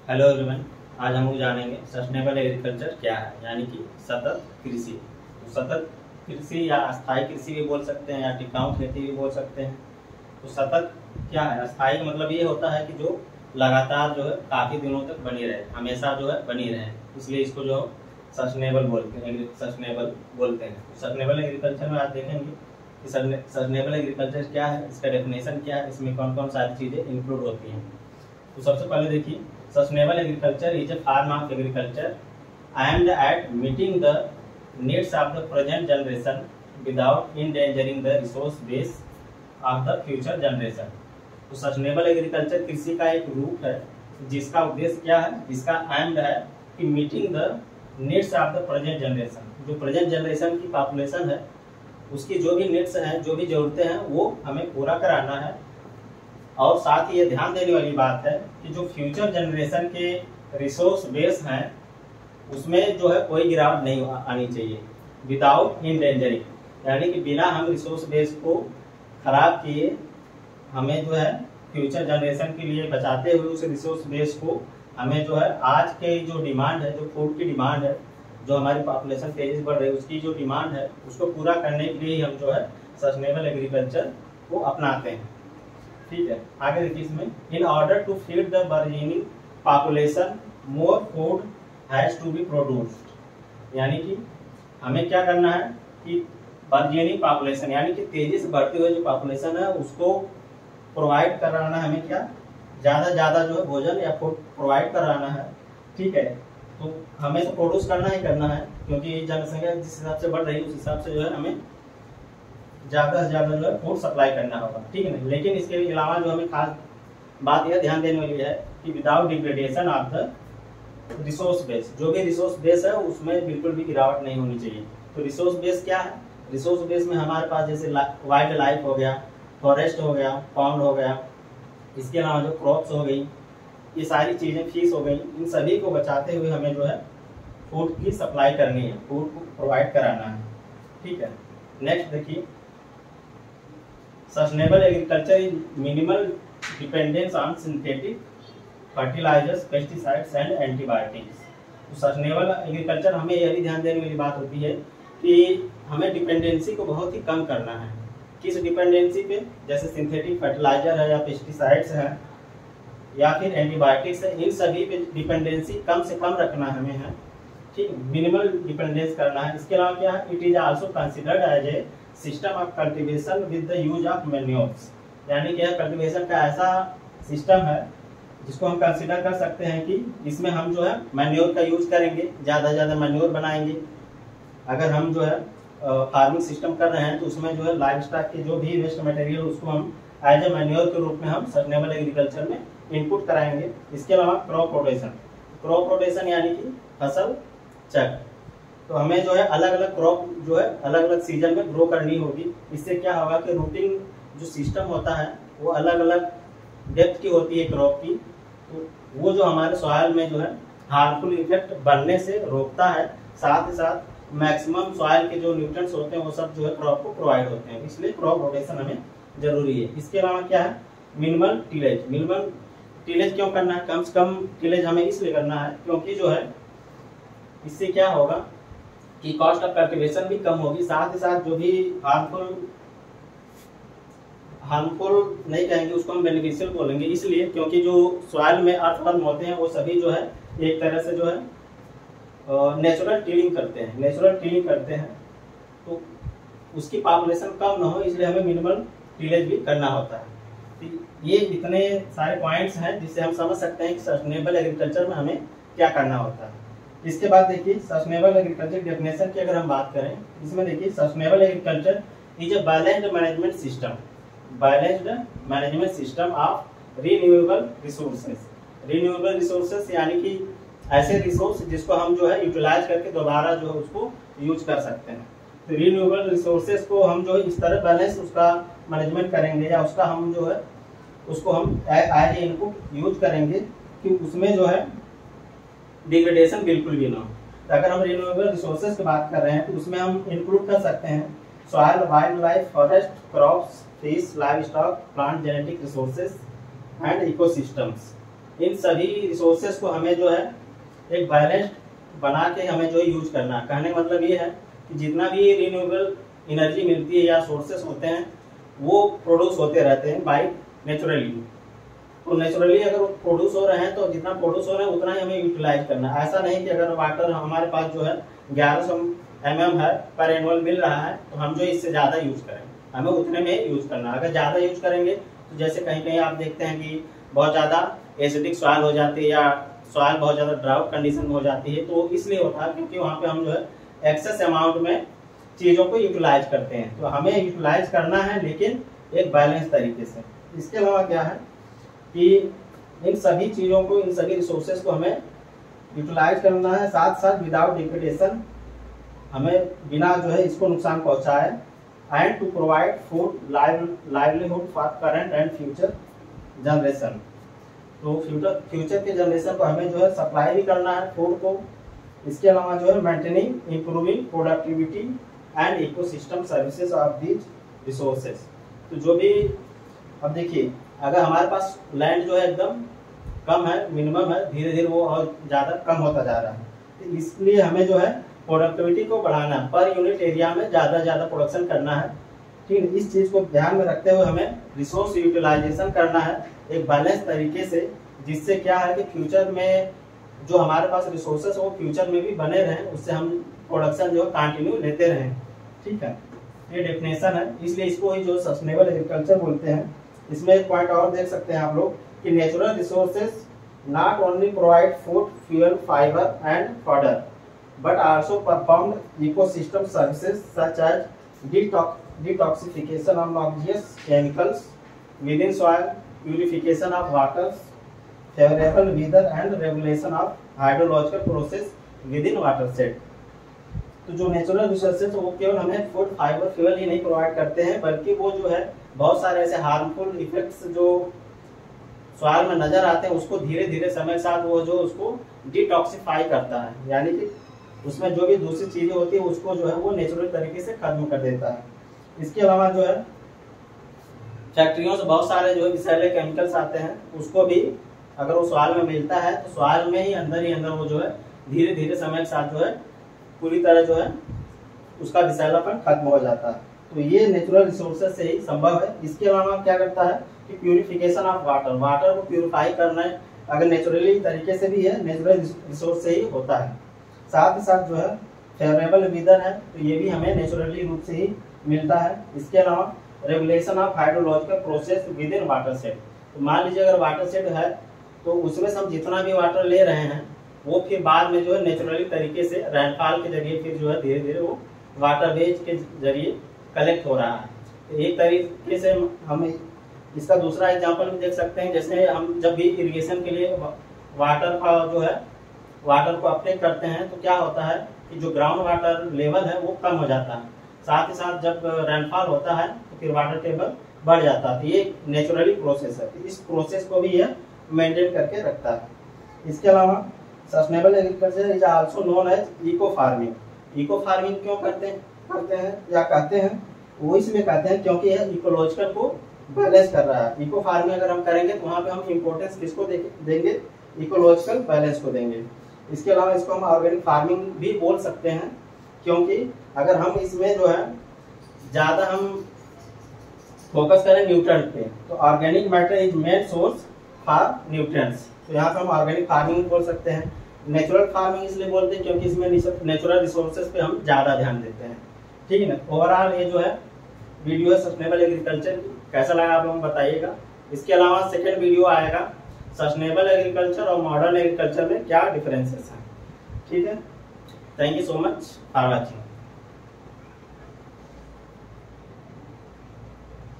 Hello everyone, आज हम लोग जानेंगे सस्टेनेबल एग्रीकल्चर क्या है, यानी कि सतत कृषि। तो सतत कृषि या अस्थायी कृषि भी बोल सकते हैं या टिकाऊ खेती भी बोल सकते हैं। तो सतत क्या है? अस्थायी मतलब ये होता है कि जो लगातार जो है काफ़ी दिनों तक बनी रहे, हमेशा जो है बनी रहे, इसलिए इसको जो सस्टेनेबल बोलते हैं, सस्टेनेबल बोलते हैं। तो सस्टेनेबल एग्रीकल्चर में आप देखेंगे कि सस्टेनेबल एग्रीकल्चर क्या है, इसका डेफिनेशन क्या है, इसमें कौन कौन सारी चीज़ें इंक्लूड होती हैं। तो सबसे पहले देखिए, sustainable agriculture is a form of agriculture aimed at meeting the needs of the present generation without endangering the resource base of the future generation। तो सस्टेनेबल एग्रीकल्चर कृषि का एक रूप है जिसका उद्देश्य क्या है, जिसका एम्ड है कि meeting the needs of the present generation. जो प्रेजेंट जनरेशन की पॉपुलेशन है उसकी जो भी नीड्स हैं, जो भी ज़रूरतें हैं, वो हमें पूरा कराना है। और साथ ही ये ध्यान देने वाली बात है कि जो फ्यूचर जनरेशन के रिसोर्स बेस हैं उसमें जो है कोई गिरावट नहीं आनी चाहिए, विदाउट इंडेंजरिंग, यानी कि बिना हम रिसोर्स बेस को खराब किए हमें जो है फ्यूचर जनरेशन के लिए बचाते हुए उस रिसोर्स बेस को हमें जो है आज के जो डिमांड है, जो फूड की डिमांड है, जो हमारी पॉपुलेशन तेजी से बढ़ रही है उसकी जो डिमांड है उसको पूरा करने के लिए हम जो है सस्टेनेबल एग्रीकल्चर को अपनाते हैं। ठीक है, आगे देखिए इसमें, in order to feed the burgeoning population more food has to be produced, यानी कि हमें क्या करना है कि बर्जिनिंग पॉपुलेशन यानी कि तेजी से बढ़ते हुए जो पॉपुलेशन है उसको प्रोवाइड कराना है, हमें क्या ज़्यादा जो है भोजन या फूड प्रोवाइड कराना है। ठीक है, तो हमें तो प्रोड्यूस करना ही करना है क्योंकि जनसंख्या जिस हिसाब से बढ़ रही है उस हिसाब से जो है हमें ज़्यादा से ज़्यादा जो है फूड सप्लाई करना होगा। ठीक है ना, लेकिन इसके अलावा जो हमें खास बात यह ध्यान देने वाली है कि without degradation of the resource base, जो भी रिसोर्स बेस है उसमें बिल्कुल भी गिरावट नहीं होनी चाहिए। तो रिसोर्स बेस क्या है? रिसोर्स बेस में हमारे पास जैसे वाइल्ड लाइफ हो गया, फॉरेस्ट हो गया, पॉन्ड हो गया, इसके अलावा जो क्रॉप्स हो गई, ये सारी चीज़ें, फिश हो गई, इन सभी को बचाते हुए हमें जो है फूड की सप्लाई करनी है, फूड को प्रोवाइड कराना है। ठीक है, नेक्स्ट देखिए, sustainable agriculture is minimal dependence on synthetic fertilisers, pesticides and antibiotics. तो सस्टेनेबल एग्रीकल्चर हमें यह भी ध्यान देने वाली बात होती है कि हमें डिपेंडेंसी को बहुत ही कम करना है। किस डिपेंडेंसी पे? जैसे सिंथेटिक फर्टिलाइजर है या पेस्टिसाइड्स है या फिर एंटीबायोटिक्स है, इन सभी पे डिपेंडेंसी कम से कम रखना हमें है। ठीक, मिनिमल डिपेंडेंस करना है। इसके अलावा क्या है, it is also considered as a system of cultivation with the use of manures, यानी कि कल्टीवेशन का ऐसा सिस्टम है जिसको हम कंसिडर कर सकते हैं कि इसमें हम जो है मैन्योर का यूज करेंगे, ज़्यादा मैन्योर बनाएंगे। अगर हम जो है फार्मिंग सिस्टम कर रहे हैं तो उसमें जो है लाइव स्टॉक के जो भी वेस्ट मटेरियल उसको हम एज ए मैन्योर के रूप में हम सस्टेनेबल एग्रीकल्चर में इनपुट कराएंगे। इसके अलावा क्रॉप रोटेशन यानी कि फसल चक्र, तो हमें जो है अलग अलग क्रॉप जो है अलग अलग सीजन में ग्रो करनी होगी। इससे क्या होगा कि रूटिंग जो सिस्टम होता है वो अलग अलग डेप्थ की होती है क्रॉप की, तो वो जो हमारे सॉइल में जो है हार्मफुल इफेक्ट बनने से रोकता है। साथ ही साथ मैक्सिमम सॉइल के जो न्यूट्रिएंट्स होते हैं वो सब जो है क्रॉप को प्रोवाइड होते हैं, इसलिए क्रॉप रोटेशन हमें जरूरी है। इसके अलावा क्या है, मिनिमल टिलेज क्यों करना है? कम से कम टिलेज हमें इसलिए करना है क्योंकि जो है इससे क्या होगा कि कॉस्ट ऑफ कल्टीवेशन भी कम होगी, साथ ही साथ जो भी हार्मफुल नहीं कहेंगे उसको हम बेनिफिशियल बोलेंगे, इसलिए क्योंकि जो सॉइल में अर्थवर्म होते हैं वो सभी जो है एक तरह से जो है नेचुरल टिलिंग करते हैं, तो उसकी पॉपुलेशन कम ना हो इसलिए हमें मिनिमल टिलेज भी करना होता है। तो ये इतने सारे पॉइंट्स हैं जिससे हम समझ सकते हैं कि सस्टेनेबल एग्रीकल्चर में हमें क्या करना होता है। इसके बाद देखिए, सस्टेनेबल एग्रीकल्चर डेफिनेशन की अगर हम बात करें, इसमें देखिए sustainable agriculture is a balanced management system of renewable resources, यानी कि ऐसे रिसोर्स जिसको हम जो है यूटिलाइज करके दोबारा जो है उसको यूज कर सकते हैं। तो रिन्यूएबल रिसोर्सेज को हम जो है इस तरह बैलेंस उसका मैनेजमेंट करेंगे या उसका हम जो है उसको हम एज ए इनपुट यूज करेंगे कि उसमें जो है डिग्रेडेशन बिल्कुल भी ना हो। तो अगर हम रिन्यूएबल रिसोर्सेज की बात कर रहे हैं तो उसमें हम इंक्लूड कर सकते हैं soil, wild life, forest, crops, fish, live stock, plant genetic resources and ecosystems. इन सभी रिसोर्सेज को हमें जो है एक बैलेंस बना के हमें जो यूज करना है। कहने का मतलब ये है कि जितना भी रिन्यूएबल एनर्जी मिलती है या सोर्सेस होते हैं वो प्रोड्यूस होते रहते हैं बाय नेचुरली। तो नेचुरली अगर प्रोड्यूस हो रहे हैं तो जितना प्रोड्यूस हो रहे हैं उतना ही हमें यूटिलाइज करना है। ऐसा नहीं कि अगर वाटर हमारे पास जो है 1100 mm है पर एनुअल मिल रहा है तो हम जो इससे ज़्यादा यूज करें, हमें उतने में यूज करना है। अगर ज़्यादा यूज करेंगे तो जैसे कहीं कहीं आप देखते हैं कि बहुत ज़्यादा एसिडिक सॉइल हो जाती है या सॉइल बहुत ज़्यादा ड्राउट कंडीशन में हो जाती है, तो इसलिए होता है क्योंकि वहाँ पे हम जो है एक्सेस अमाउंट में चीज़ों को यूटिलाइज करते हैं। तो हमें यूटिलाइज करना है लेकिन एक बैलेंस तरीके से। इसके अलावा क्या है कि इन सभी चीज़ों को, इन सभी रिसोर्सेज को हमें यूटिलाइज करना है, साथ साथ विदाउट डिग्रेडेशन, हमें बिना जो है इसको नुकसान पहुंचाए, and to provide food livelihood for current and future generation. तो फ्यूचर के जनरेशन को हमें जो है सप्लाई भी करना है फूड को। इसके अलावा जो है maintaining improving productivity and ecosystem services of these resources. तो जो भी अब देखिए अगर हमारे पास लैंड जो है एकदम कम है, मिनिमम है, धीरे धीरे वो और ज़्यादा कम होता जा रहा है, तो इसलिए हमें जो है प्रोडक्टिविटी को बढ़ाना है, पर यूनिट एरिया में ज़्यादा प्रोडक्शन करना है। ठीक है, इस चीज़ को ध्यान में रखते हुए हमें रिसोर्स यूटिलाइजेशन करना है एक बैलेंस तरीके से, जिससे क्या है कि फ्यूचर में जो हमारे पास रिसोर्सेस वो फ्यूचर में भी बने रहें, उससे हम प्रोडक्शन जो कंटिन्यू लेते रहें। ठीक है, ये डेफिनेशन है, इसलिए इसको ही जो सस्टेनेबल एग्रीकल्चर बोलते हैं। इसमें एक पॉइंट और देख सकते हैं आप लोग कि natural resources not only provide food, fuel, fibre and fodder but also performed ecosystem services such as detoxification of noxious chemicals within soil, purification of waters, favorable weather and regulation of hydrological process within watershed। तो जो natural resources वो केवल हमें food, fibre, fuel ही नहीं provide करते हैं, बल्कि वो जो है बहुत सारे ऐसे हार्मफुल इफेक्ट्स जो सॉइल में नजर आते हैं उसको धीरे धीरे समय के साथ वो जो उसको डिटॉक्सिफाई करता है, यानी कि उसमें जो भी दूसरी चीजें होती है उसको जो है वो नेचुरल तरीके से खत्म कर देता है। इसके अलावा जो है फैक्ट्रियों से बहुत सारे जो है विषैले केमिकल्स आते हैं, उसको भी अगर वो सॉइल में मिलता है तो सॉइल में ही अंदर वो जो है धीरे धीरे समय के साथ जो है पूरी तरह जो है उसका विषैलापन खत्म हो जाता है। तो ये नेचुरल रिसोर्सेज से ही संभव है। इसके अलावा क्या करता है कि प्यूरिफिकेशन ऑफ वाटर, वाटर को प्यूरिफाई करना है अगर नेचुरली तरीके से भी है, नेचुरल रिसोर्स से ही होता है। साथ ही साथ जो है फेवरेबल वेदर है, तो ये भी हमें नेचुरली रूप से ही मिलता है। इसके अलावा regulation of hydrological process with in water set. तो मान लीजिए अगर वाटर सेट है तो उसमें से हम जितना भी वाटर ले रहे हैं वो फिर बाद में जो है नेचुरली तरीके से रेनफॉल के जरिए फिर जो है धीरे धीरे वो वाटर वेज के जरिए कलेक्ट हो रहा है। तो एक तरीके से हम इसका दूसरा एग्जांपल भी देख सकते हैं, जैसे हम जब भी इरिगेशन के लिए वाटर का जो है वाटर को अपटेक करते हैं तो क्या होता है कि जो ग्राउंड वाटर लेवल है वो कम हो जाता है, साथ ही साथ जब रेनफॉल होता है तो फिर वाटर टेबल बढ़ जाता है। तो ये नेचुरली प्रोसेस है, इस प्रोसेस को भी यह मेंटेन करके रखता है। इसके अलावा sustainable agriculture is also known as eco farming. Eco farming क्यों करते हैं या कहते हैं, वो इसलिए कहते हैं क्योंकि यह इकोलॉजिकल को बैलेंस कर रहा है। इको फार्मिंग अगर हम करेंगे तो वहाँ पे हम इम्पोर्टेंस किसको देंगे, इकोलॉजिकल बैलेंस को देंगे। इसके अलावा इसको हम ऑर्गेनिक फार्मिंग भी बोल सकते हैं, क्योंकि अगर हम इसमें जो है ज़्यादा हम फोकस करें न्यूट्रिएंट पे तो organic matter is main source for nutrients. तो यहाँ पे हम ऑर्गेनिक फार्मिंग बोल सकते हैं। नेचुरल फार्मिंग इसलिए बोलते हैं क्योंकि इसमें नेचुरल रिसोर्सेज पे हम ज़्यादा ध्यान देते हैं। ठीक है ना। ओवरऑल ये जो है वीडियो है सस्टेनेबल एग्रीकल्चर की, कैसा लगा आप लोगों को बताइएगा। इसके अलावा सेकेंड वीडियो आएगा सस्टेनेबल एग्रीकल्चर और मॉडर्न एग्रीकल्चर में क्या डिफरेंसेस हैं। ठीक है, thank you so much for watching.